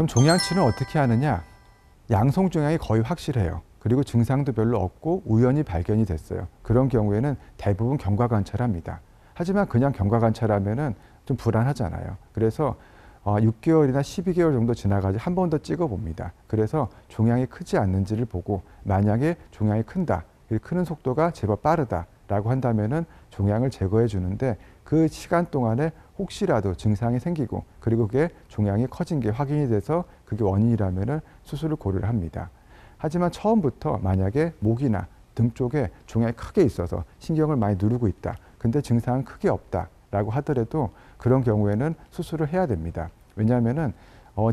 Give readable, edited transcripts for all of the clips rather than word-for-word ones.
그럼 종양치료는 어떻게 하느냐? 양성종양이 거의 확실해요. 그리고 증상도 별로 없고 우연히 발견이 됐어요. 그런 경우에는 대부분 경과관찰합니다. 하지만 그냥 경과관찰하면은 좀 불안하잖아요. 그래서 6개월이나 12개월 정도 지나가지 한 번 더 찍어봅니다. 그래서 종양이 크지 않는지를 보고 만약에 종양이 큰다, 크는 속도가 제법 빠르다라고 한다면은 종양을 제거해 주는데 그 시간 동안에 혹시라도 증상이 생기고 그리고 그게 종양이 커진 게 확인이 돼서 그게 원인이라면은 수술을 고려를 합니다. 하지만 처음부터 만약에 목이나 등 쪽에 종양이 크게 있어서 신경을 많이 누르고 있다. 근데 증상은 크게 없다라고 하더라도 그런 경우에는 수술을 해야 됩니다. 왜냐하면은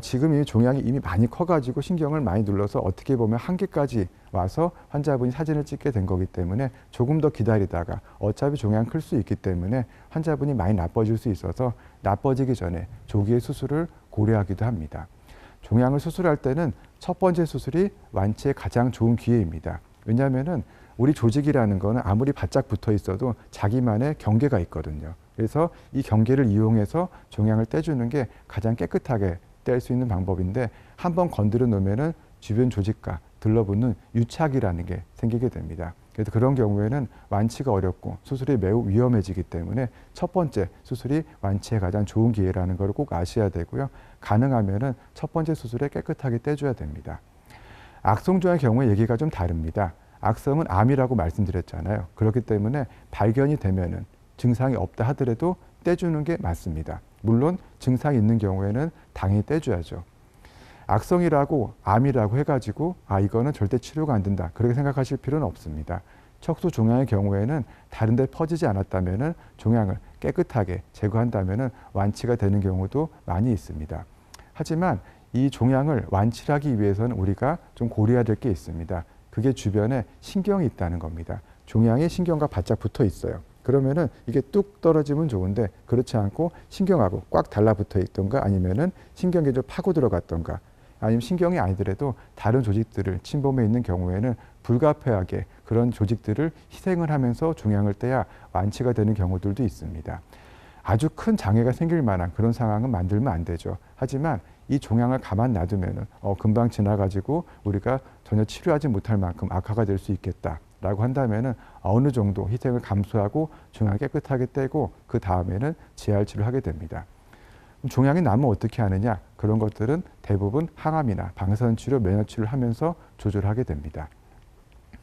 지금 이 종양이 이미 많이 커가지고 신경을 많이 눌러서 어떻게 보면 한계까지 와서 환자분이 사진을 찍게 된 거기 때문에 조금 더 기다리다가 어차피 종양 클 수 있기 때문에 환자분이 많이 나빠질 수 있어서 나빠지기 전에 조기에 수술을 고려하기도 합니다. 종양을 수술할 때는 첫 번째 수술이 완치에 가장 좋은 기회입니다. 왜냐하면은 우리 조직이라는 거는 아무리 바짝 붙어 있어도 자기만의 경계가 있거든요. 그래서 이 경계를 이용해서 종양을 떼주는 게 가장 깨끗하게 뗄 수 있는 방법인데 한번 건드려 놓으면은 주변 조직과 들러붙는 유착이라는 게 생기게 됩니다. 그래서 그런 경우에는 완치가 어렵고 수술이 매우 위험해지기 때문에 첫 번째 수술이 완치에 가장 좋은 기회라는 걸 꼭 아셔야 되고요. 가능하면은 첫 번째 수술에 깨끗하게 떼줘야 됩니다. 악성종의 경우에 얘기가 좀 다릅니다. 악성은 암이라고 말씀드렸잖아요. 그렇기 때문에 발견이 되면은 증상이 없다 하더라도 떼주는 게 맞습니다. 물론 증상이 있는 경우에는 당연히 떼줘야죠. 악성이라고 암이라고 해가지고 이거는 절대 치료가 안 된다 그렇게 생각하실 필요는 없습니다. 척수 종양의 경우에는 다른 데 퍼지지 않았다면은 종양을 깨끗하게 제거한다면은 완치가 되는 경우도 많이 있습니다. 하지만 이 종양을 완치하기 위해서는 우리가 좀 고려해야 될 게 있습니다. 그게 주변에 신경이 있다는 겁니다. 종양이 신경과 바짝 붙어 있어요. 그러면은 이게 뚝 떨어지면 좋은데 그렇지 않고 신경하고 꽉 달라붙어 있던가 아니면은 신경이 좀 파고 들어갔던가 아니면 신경이 아니더라도 다른 조직들을 침범해 있는 경우에는 불가피하게 그런 조직들을 희생을 하면서 종양을 떼야 완치가 되는 경우들도 있습니다. 아주 큰 장애가 생길 만한 그런 상황은 만들면 안 되죠. 하지만 이 종양을 가만 놔두면은 금방 지나가지고 우리가 전혀 치료하지 못할 만큼 악화가 될 수 있겠다라고 한다면은 어느 정도 희생을 감수하고 종양을 깨끗하게 떼고 그 다음에는 재활 치료를 하게 됩니다. 종양이 나면 어떻게 하느냐? 그런 것들은 대부분 항암이나 방사선 치료, 면역 치료를 하면서 조절하게 됩니다.